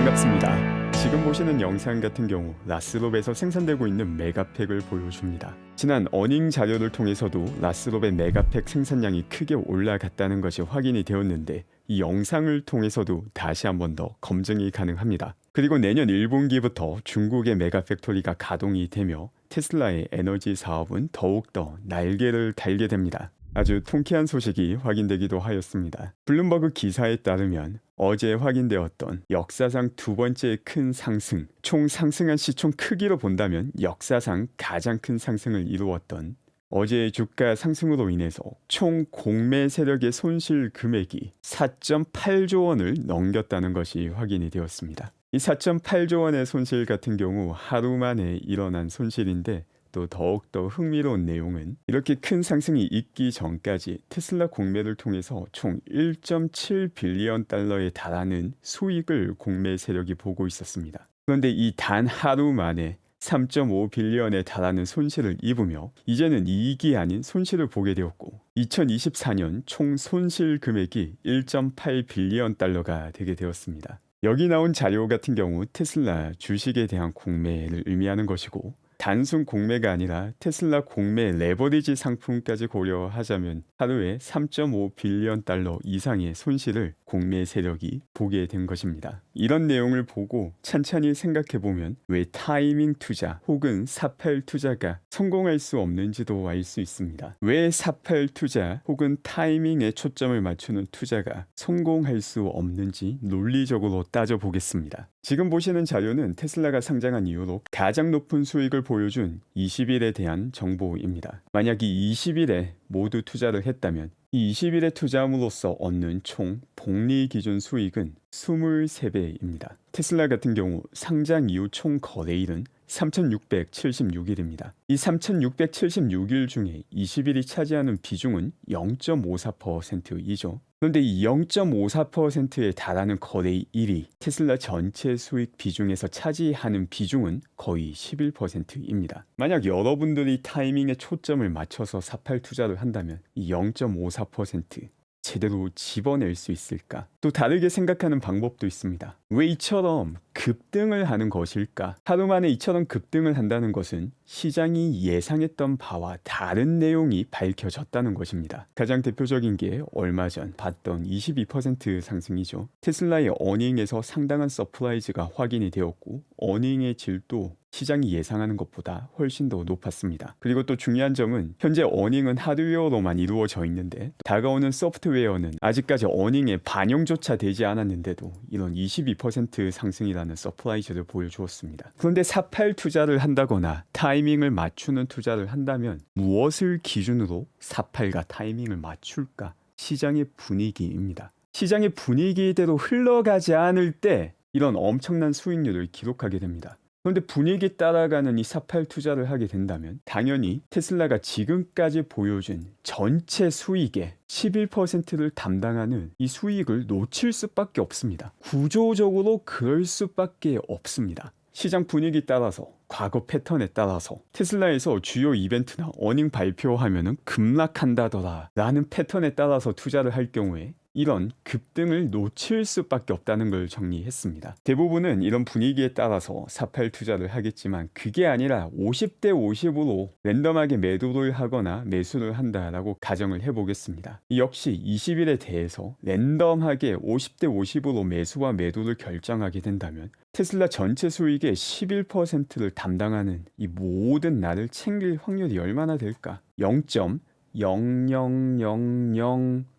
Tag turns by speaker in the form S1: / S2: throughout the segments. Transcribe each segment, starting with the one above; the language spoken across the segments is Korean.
S1: 반갑습니다. 지금 보시는 영상 같은 경우 라스롭에서 생산되고 있는 메가팩을 보여줍니다. 지난 어닝 자료를 통해서도 라스롭의 메가팩 생산량이 크게 올라갔다는 것이 확인이 되었는데 이 영상을 통해서도 다시 한 번 더 검증이 가능합니다. 그리고 내년 1분기부터 중국의 메가팩토리가 가동이 되며 테슬라의 에너지 사업은 더욱더 날개를 달게 됩니다. 아주 통쾌한 소식이 확인되기도 하였습니다. 블룸버그 기사에 따르면 어제 확인되었던 역사상 두 번째 큰 상승, 총 상승한 시총 크기로 본다면 역사상 가장 큰 상승을 이루었던 어제의 주가 상승으로 인해서 총 공매 세력의 손실 금액이 4.8조 원을 넘겼다는 것이 확인이 되었습니다. 이 4.8조 원의 손실 같은 경우 하루 만에 일어난 손실인데 또 더욱더 흥미로운 내용은 이렇게 큰 상승이 있기 전까지 테슬라 공매를 통해서 총 1.7 빌리언 달러에 달하는 수익을 공매 세력이 보고 있었습니다. 그런데 이 단 하루 만에 3.5 빌리언에 달하는 손실을 입으며 이제는 이익이 아닌 손실을 보게 되었고 2024년 총 손실 금액이 1.8 빌리언 달러가 되게 되었습니다. 여기 나온 자료 같은 경우 테슬라 주식에 대한 공매를 의미하는 것이고 단순 공매가 아니라 테슬라 공매 레버리지 상품까지 고려하자면 하루에 3.5 빌리언 달러 이상의 손실을 공매 세력이 보게 된 것입니다. 이런 내용을 보고 찬찬히 생각해보면 왜 타이밍 투자 혹은 사팔 투자가 성공할 수 없는지도 알 수 있습니다. 왜 사팔 투자 혹은 타이밍에 초점을 맞추는 투자가 성공할 수 없는지 논리적으로 따져보겠습니다. 지금 보시는 자료는 테슬라가 상장한 이후로 가장 높은 수익을 보여준 20일에 대한 정보입니다. 만약 이 20일에 모두 투자를 했다면 이 20일에 투자함으로써 얻는 총 복리 기준 수익은 23배입니다. 테슬라 같은 경우 상장 이후 총 거래일은 3,676일입니다. 이 3,676일 중에 20일이 차지하는 비중은 0.54%이죠. 그런데 이 0.54%에 달하는 거래일이 테슬라 전체 수익 비중에서 차지하는 비중은 거의 11%입니다. 만약 여러분들이 타이밍에 초점을 맞춰서 사팔 투자를 한다면 이 0.54% 제대로 집어낼 수 있을까? 또 다르게 생각하는 방법도 있습니다. 왜 이처럼 급등을 하는 것일까? 하루 만에 이처럼 급등을 한다는 것은 시장이 예상했던 바와 다른 내용이 밝혀졌다는 것입니다. 가장 대표적인 게 얼마 전 봤던 22% 상승이죠. 테슬라의 어닝에서 상당한 서프라이즈가 확인이 되었고 어닝의 질도 시장이 예상하는 것보다 훨씬 더 높았습니다. 그리고 또 중요한 점은 현재 어닝은 하드웨어로만 이루어져 있는데 다가오는 소프트웨어는 아직까지 어닝에 반영조차 되지 않았는데도 이런 22% 상승이라는 서프라이즈를 보여주었습니다. 그런데 사팔 투자를 한다거나 타이밍을 맞추는 투자를 한다면 무엇을 기준으로 사팔과 타이밍을 맞출까? 시장의 분위기입니다. 시장의 분위기대로 흘러가지 않을 때 이런 엄청난 수익률을 기록하게 됩니다. 그런데 분위기 따라가는 이 사팔 투자를 하게 된다면 당연히 테슬라가 지금까지 보여준 전체 수익의 11%를 담당하는 이 수익을 놓칠 수밖에 없습니다. 구조적으로 그럴 수밖에 없습니다. 시장 분위기 따라서 과거 패턴에 따라서 테슬라에서 주요 이벤트나 어닝 발표하면은 급락한다더라 라는 패턴에 따라서 투자를 할 경우에 이런 급등을 놓칠 수밖에 없다는 걸 정리했습니다. 대부분은 이런 분위기에 따라서 사팔 투자를 하겠지만 그게 아니라 50대 50으로 랜덤하게 매도를 하거나 매수를 한다라고 가정을 해보겠습니다. 역시 20일에 대해서 랜덤하게 50대 50으로 매수와 매도를 결정하게 된다면 테슬라 전체 수익의 11%를 담당하는 이 모든 날을 챙길 확률이 얼마나 될까?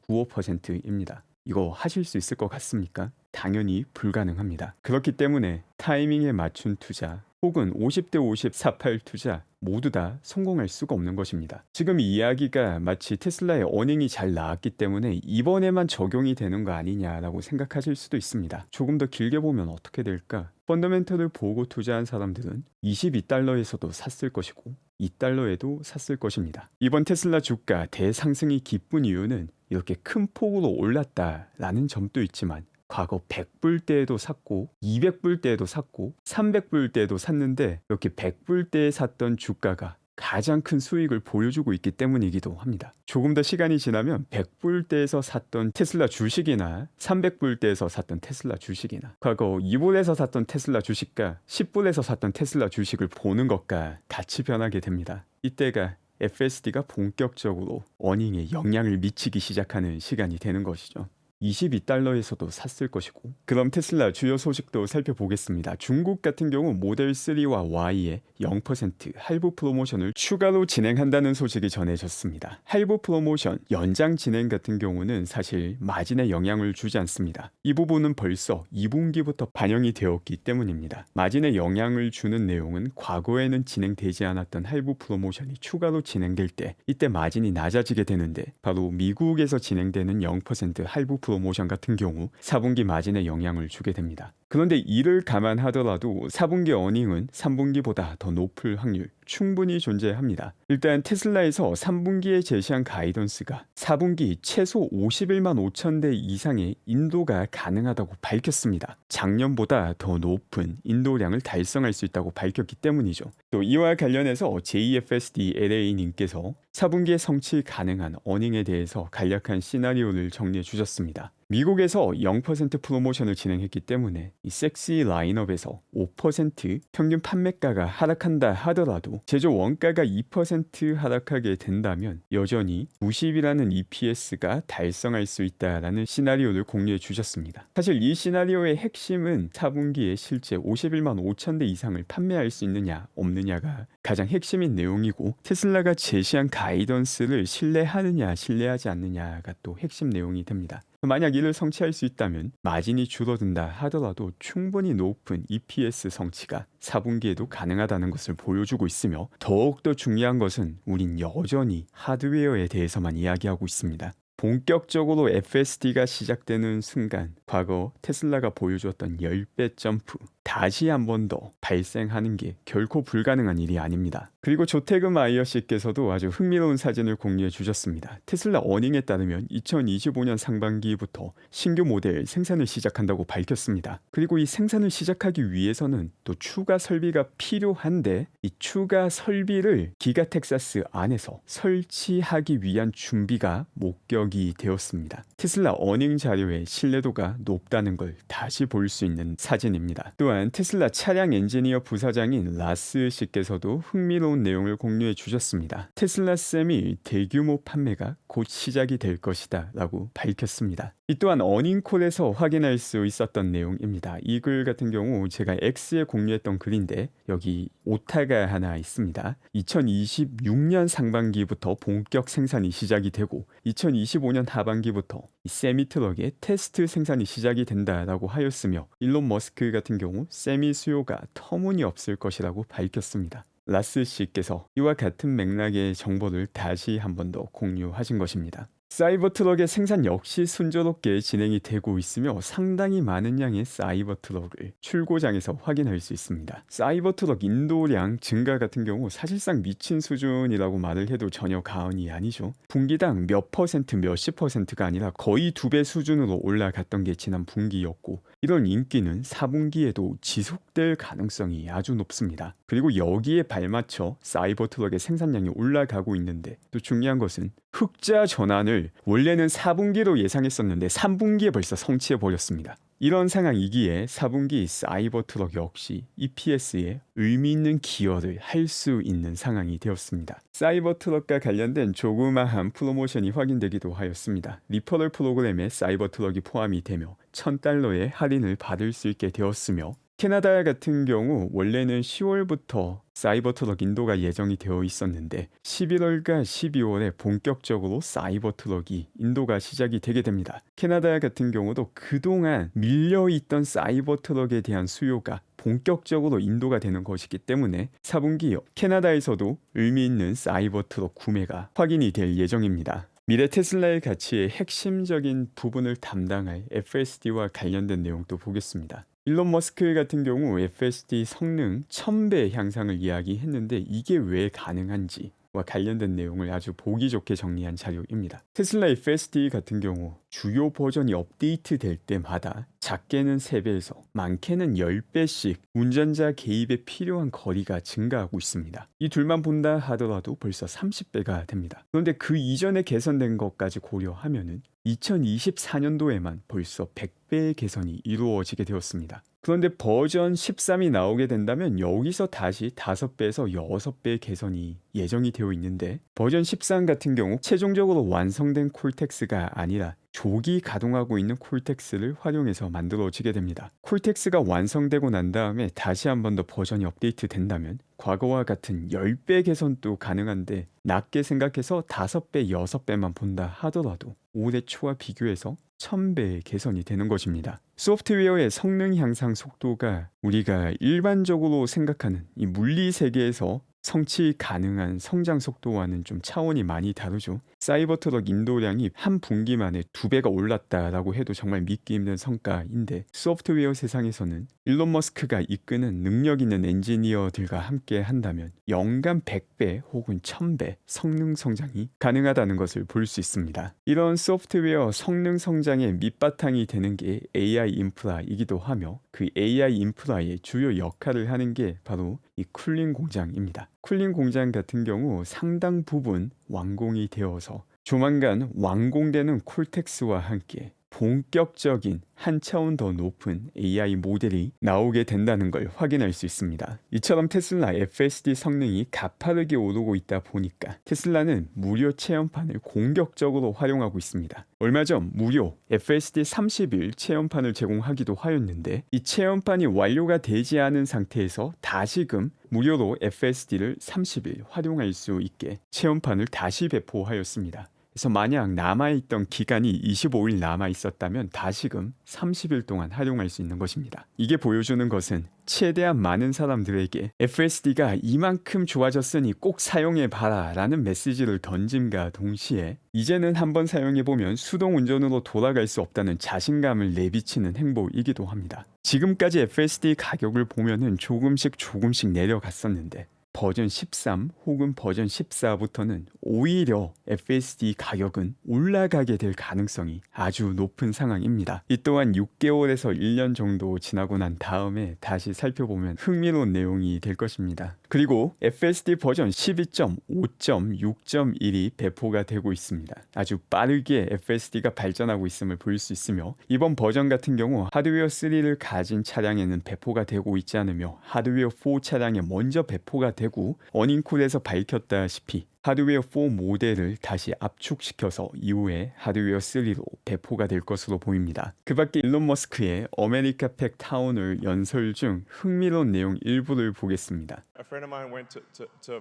S1: 0.00009.5%입니다. 이거 하실 수 있을 것 같습니까? 당연히 불가능합니다. 그렇기 때문에 타이밍에 맞춘 투자 혹은 50대 50 사팔 투자 모두 다 성공할 수가 없는 것입니다. 지금 이 이야기가 마치 테슬라의 어닝이 잘 나왔기 때문에 이번에만 적용이 되는 거 아니냐라고 생각하실 수도 있습니다. 조금 더 길게 보면 어떻게 될까? 펀더멘털을 보고 투자한 사람들은 22달러에서도 샀을 것이고 2달러에도 샀을 것입니다. 이번 테슬라 주가 대상승이 기쁜 이유는 이렇게 큰 폭으로 올랐다라는 점도 있지만 과거 100불 때에도 샀고 200불 때에도 샀고 300불 때에도 샀는데 이렇게 100불 때에 샀던 주가가 가장 큰 수익을 보여주고 있기 때문이기도 합니다. 조금 더 시간이 지나면 100불대에서 샀던 테슬라 주식이나 300불대에서 샀던 테슬라 주식이나 과거 2불에서 샀던 테슬라 주식과 10불에서 샀던 테슬라 주식을 보는 것과 같이 변하게 됩니다. 이때가 FSD가 본격적으로 어닝에 영향을 미치기 시작하는 시간이 되는 것이죠. 22달러에서도 샀을 것이고. 그럼 테슬라 주요 소식도 살펴보겠습니다. 중국 같은 경우 모델 3와 Y의 0% 할부 프로모션을 추가로 진행한다는 소식이 전해졌습니다. 할부 프로모션 연장 진행 같은 경우는 사실 마진에 영향을 주지 않습니다. 이 부분은 벌써 2분기부터 반영이 되었기 때문입니다. 마진에 영향을 주는 내용은 과거에는 진행되지 않았던 할부 프로모션이 추가로 진행될 때 이때 마진이 낮아지게 되는데, 바로 미국에서 진행되는 0% 할부 프로모션 같은 경우 4분기 마진에 영향을 주게 됩니다. 그런데 이를 감안하더라도 4분기 어닝은 3분기보다 더 높을 확률 충분히 존재합니다. 일단 테슬라에서 3분기에 제시한 가이던스가 4분기 최소 51만 5천 대 이상의 인도가 가능하다고 밝혔습니다. 작년보다 더 높은 인도량을 달성할 수 있다고 밝혔기 때문이죠. 또 이와 관련해서 JFSD LA님께서 4분기에 성취 가능한 어닝에 대해서 간략한 시나리오를 정리해 주셨습니다. 미국에서 0% 프로모션을 진행했기 때문에 이 섹시 라인업에서 5% 평균 판매가가 하락한다 하더라도 제조 원가가 2% 하락하게 된다면 여전히 90이라는 EPS가 달성할 수 있다라는 시나리오를 공유해 주셨습니다. 사실 이 시나리오의 핵심은 4분기에 실제 51만 5천 대 이상을 판매할 수 있느냐 없느냐가 가장 핵심인 내용이고, 테슬라가 제시한 가이던스를 신뢰하느냐 신뢰하지 않느냐가 또 핵심 내용이 됩니다. 만약 이를 성취할 수 있다면 마진이 줄어든다 하더라도 충분히 높은 EPS 성취가 4분기에도 가능하다는 것을 보여주고 있으며, 더욱더 중요한 것은 우린 여전히 하드웨어에 대해서만 이야기하고 있습니다. 본격적으로 FSD가 시작되는 순간 과거 테슬라가 보여주었던 10배 점프 다시 한 번 더 발생하는 게 결코 불가능한 일이 아닙니다. 그리고 조태금 아이어 씨께서도 아주 흥미로운 사진을 공유해 주셨습니다. 테슬라 어닝에 따르면 2025년 상반기부터 신규 모델 생산을 시작한다고 밝혔습니다. 그리고 이 생산을 시작하기 위해서는 또 추가 설비가 필요한데, 이 추가 설비를 기가 텍사스 안에서 설치하기 위한 준비가 목격이 되었습니다. 테슬라 어닝 자료의 신뢰도가 높다는 걸 다시 볼 수 있는 사진입니다. 또한 테슬라 차량 엔지니어 부사장인 라스 씨께서도 흥미로운 내용을 공유해 주셨습니다. 테슬라 셈이 대규모 판매가 곧 시작이 될 것이다 라고 밝혔습니다. 이 또한 어닝콜에서 확인할 수 있었던 내용입니다. 이 글 같은 경우 제가 X에 공유했던 글인데 여기 오타가 하나 있습니다. 2026년 상반기부터 본격 생산이 시작이 되고 2025년 하반기부터 이 세미트럭의 테스트 생산이 시작이 된다라고 하였으며, 일론 머스크 같은 경우 세미 수요가 터무니없을 것이라고 밝혔습니다. 라스 씨께서 이와 같은 맥락의 정보를 다시 한 번 더 공유하신 것입니다. 사이버트럭의 생산 역시 순조롭게 진행이 되고 있으며 상당히 많은 양의 사이버트럭을 출고장에서 확인할 수 있습니다. 사이버트럭 인도량 증가 같은 경우 사실상 미친 수준이라고 말을 해도 전혀 과언이 아니죠. 분기당 몇 퍼센트 몇십 퍼센트가 아니라 거의 2배 수준으로 올라갔던 게 지난 분기였고, 이런 인기는 4분기에도 지속될 가능성이 아주 높습니다. 그리고 여기에 발맞춰 사이버트럭의 생산량이 올라가고 있는데, 또 중요한 것은 흑자 전환을 원래는 4분기로 예상했었는데 3분기에 벌써 성취해버렸습니다. 이런 상황이기에 4분기 사이버트럭 역시 EPS에 의미 있는 기여를 할 수 있는 상황이 되었습니다. 사이버트럭과 관련된 조그마한 프로모션이 확인되기도 하였습니다. 리퍼럴 프로그램에 사이버트럭이 포함이 되며 $1,000의 할인을 받을 수 있게 되었으며, 캐나다 같은 경우 원래는 10월부터 사이버트럭 인도가 예정이 되어 있었는데 11월과 12월에 본격적으로 사이버트럭이 인도가 시작이 되게 됩니다. 캐나다 같은 경우도 그동안 밀려있던 사이버트럭에 대한 수요가 본격적으로 인도가 되는 것이기 때문에 4분기 캐나다에서도 의미 있는 사이버트럭 구매가 확인이 될 예정입니다. 미래 테슬라의 가치의 핵심적인 부분을 담당할 FSD와 관련된 내용도 보겠습니다. 일론 머스크 같은 경우 FSD 성능 1000배 향상을 이야기했는데 이게 왜 가능한지, 관련된 내용을 아주 보기 좋게 정리한 자료입니다. 테슬라 FSD 같은 경우 주요 버전이 업데이트될 때마다 작게는 3배에서 많게는 10배씩 운전자 개입에 필요한 거리가 증가하고 있습니다. 이 둘만 본다 하더라도 벌써 30배가 됩니다. 그런데 그 이전에 개선된 것까지 고려하면은 2024년도에만 벌써 100배의 개선이 이루어지게 되었습니다. 그런데 버전 13이 나오게 된다면 여기서 다시 5배에서 6배의 개선이 예정이 되어 있는데, 버전 13 같은 경우 최종적으로 완성된 콜텍스가 아니라 조기 가동하고 있는 콜텍스를 활용해서 만들어지게 됩니다. 콜텍스가 완성되고 난 다음에 다시 한 번 더 버전이 업데이트 된다면 과거와 같은 10배 개선도 가능한데, 낮게 생각해서 5배, 6배만 본다 하더라도 올해 초와 비교해서 1000배의 개선이 되는 것입니다. 소프트웨어의 성능 향상 속도가 우리가 일반적으로 생각하는 이 물리 세계에서 성취 가능한 성장 속도와는 좀 차원이 많이 다르죠. 사이버트럭 인도량이 한 분기 만에 2배가 올랐다라고 해도 정말 믿기 힘든 성과인데, 소프트웨어 세상에서는 일론 머스크가 이끄는 능력 있는 엔지니어들과 함께 한다면 연간 100배 혹은 1000배 성능 성장이 가능하다는 것을 볼 수 있습니다. 이런 소프트웨어 성능 성장의 밑바탕이 되는 게 AI 인프라이기도 하며, 그 AI 인프라의 주요 역할을 하는 게 바로 이 쿨링 공장입니다. 쿨링 공장 같은 경우 상당 부분 완공이 되어서 조만간 완공되는 콜텍스와 함께 본격적인 한 차원 더 높은 AI 모델이 나오게 된다는 걸 확인할 수 있습니다. 이처럼 테슬라 FSD 성능이 가파르게 오르고 있다 보니까 테슬라는 무료 체험판을 공격적으로 활용하고 있습니다. 얼마 전 무료 FSD 30일 체험판을 제공하기도 하였는데, 이 체험판이 완료가 되지 않은 상태에서 다시금 무료로 FSD를 30일 활용할 수 있게 체험판을 다시 배포하였습니다. 그래서 만약 남아있던 기간이 25일 남아있었다면 다시금 30일 동안 활용할 수 있는 것입니다. 이게 보여주는 것은 최대한 많은 사람들에게 FSD가 이만큼 좋아졌으니 꼭 사용해봐라 라는 메시지를 던짐과 동시에 이제는 한번 사용해보면 수동 운전으로 돌아갈 수 없다는 자신감을 내비치는 행보이기도 합니다. 지금까지 FSD 가격을 보면은 조금씩 내려갔었는데, 버전 13 혹은 버전 14부터는 오히려 FSD 가격은 올라가게 될 가능성이 아주 높은 상황입니다. 이 또한 6개월에서 1년 정도 지나고 난 다음에 다시 살펴보면 흥미로운 내용이 될 것입니다. 그리고 FSD 버전 12.5.6.1이 배포가 되고 있습니다. 아주 빠르게 FSD가 발전하고 있음을 볼 수 있으며, 이번 버전 같은 경우 하드웨어 3를 가진 차량에는 배포가 되고 있지 않으며 하드웨어 4 차량에 먼저 배포가 되고, 어닝콜에서 밝혔다시피 하드웨어 4 모델을 다시 압축시켜서 이후에 하드웨어 3로 배포가 될 것으로 보입니다. 그 밖에 일론 머스크의 아메리카 팩 타운홀 연설 중 흥미로운 내용 일부를 보겠습니다.
S2: A friend of mine went to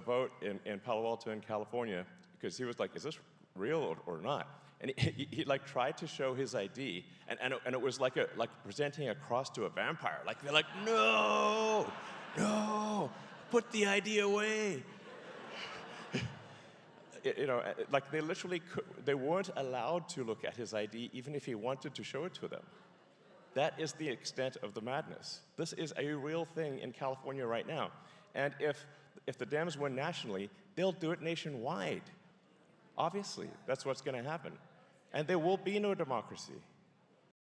S2: vote in Palo Alto in California because he was like, is this real or not? And he like tried to show his ID and it was like presenting a cross to a vampire. Like they're like, no, put the ID away. Like they literally they weren't allowed to look at his ID even if he wanted to show it to them. That is the extent of the madness. This is a real thing in California right now. And if the Dems win nationally, they'll do it nationwide. Obviously, that's what's going to happen. And there will be no democracy.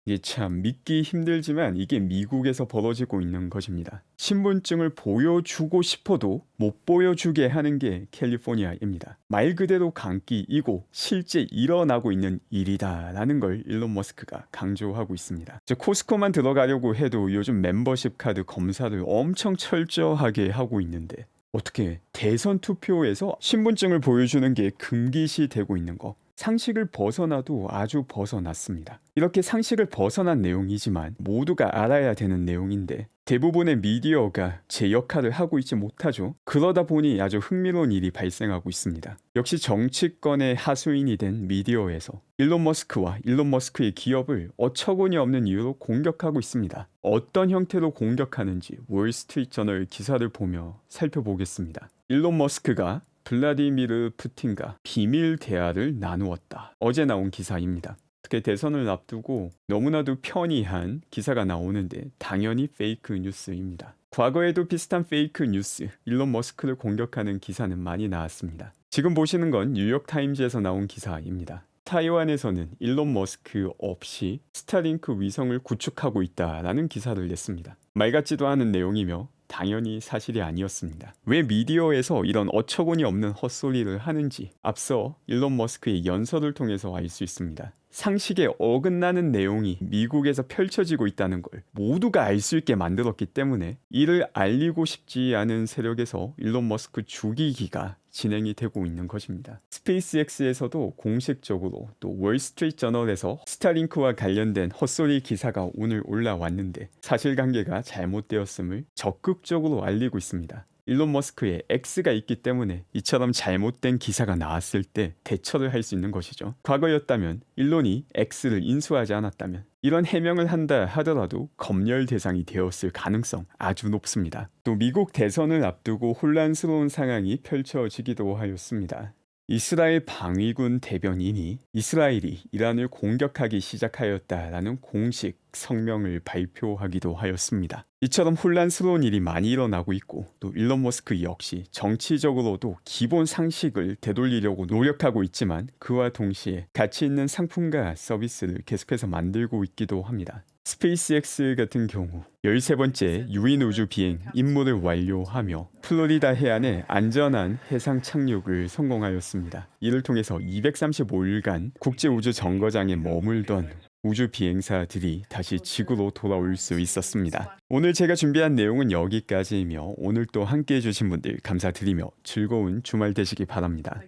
S1: 이게 참 믿기 힘들지만 이게 미국에서 벌어지고 있는 것입니다. 신분증을 보여주고 싶어도 못 보여주게 하는 게 캘리포니아입니다. 말 그대로 강기이고 실제 일어나고 있는 일이다라는 걸 일론 머스크가 강조하고 있습니다. 코스코만 들어가려고 해도 요즘 멤버십 카드 검사를 엄청 철저하게 하고 있는데, 어떻게 대선 투표에서 신분증을 보여주는 게 금기시 되고 있는 거, 상식을 벗어나도 아주 벗어났습니다. 이렇게 상식을 벗어난 내용이지만 모두가 알아야 되는 내용인데 대부분의 미디어가 제 역할을 하고 있지 못하죠. 그러다 보니 아주 흥미로운 일이 발생하고 있습니다. 역시 정치권의 하수인이 된 미디어에서 일론 머스크와 일론 머스크의 기업을 어처구니 없는 이유로 공격하고 있습니다. 어떤 형태로 공격하는지 월스트리트저널 기사를 보며 살펴보겠습니다. 일론 머스크가 블라디미르 푸틴과 비밀 대화를 나누었다. 어제 나온 기사입니다. 특히 대선을 앞두고 너무나도 편의한 기사가 나오는데 당연히 페이크 뉴스입니다. 과거에도 비슷한 페이크 뉴스, 일론 머스크를 공격하는 기사는 많이 나왔습니다. 지금 보시는 건 뉴욕타임즈에서 나온 기사입니다. 타이완에서는 일론 머스크 없이 스타링크 위성을 구축하고 있다라는 기사를 냈습니다. 말 같지도 않은 내용이며 당연히 사실이 아니었습니다. 왜 미디어에서 이런 어처구니 없는 헛소리를 하는지 앞서 일론 머스크의 연설을 통해서 알 수 있습니다. 상식에 어긋나는 내용이 미국에서 펼쳐지고 있다는 걸 모두가 알 수 있게 만들었기 때문에 이를 알리고 싶지 않은 세력에서 일론 머스크 죽이기가 진행이 되고 있는 것입니다. 스페이스X에서도 공식적으로 또 월스트리트 저널에서 스타링크와 관련된 헛소리 기사가 오늘 올라왔는데 사실관계가 잘못되었음을 적극적으로 알리고 있습니다. 일론 머스크의 X가 있기 때문에 이처럼 잘못된 기사가 나왔을 때 대처를 할 수 있는 것이죠. 과거였다면 일론이 X를 인수하지 않았다면 이런 해명을 한다 하더라도 검열 대상이 되었을 가능성 아주 높습니다. 또 미국 대선을 앞두고 혼란스러운 상황이 펼쳐지기도 하였습니다. 이스라엘 방위군 대변인이 이스라엘이 이란을 공격하기 시작하였다라는 공식 성명을 발표하기도 하였습니다. 이처럼 혼란스러운 일이 많이 일어나고 있고 또 일론 머스크 역시 정치적으로도 기본 상식을 되돌리려고 노력하고 있지만 그와 동시에 가치 있는 상품과 서비스를 계속해서 만들고 있기도 합니다. 스페이스X 같은 경우 13번째 유인 우주 비행 임무를 완료하며 플로리다 해안에 안전한 해상 착륙을 성공하였습니다. 이를 통해서 235일간 국제 우주 정거장에 머물던 우주 비행사들이 다시 지구로 돌아올 수 있었습니다. 오늘 제가 준비한 내용은 여기까지이며 오늘 또 함께 해주신 분들 감사드리며 즐거운 주말 되시기 바랍니다.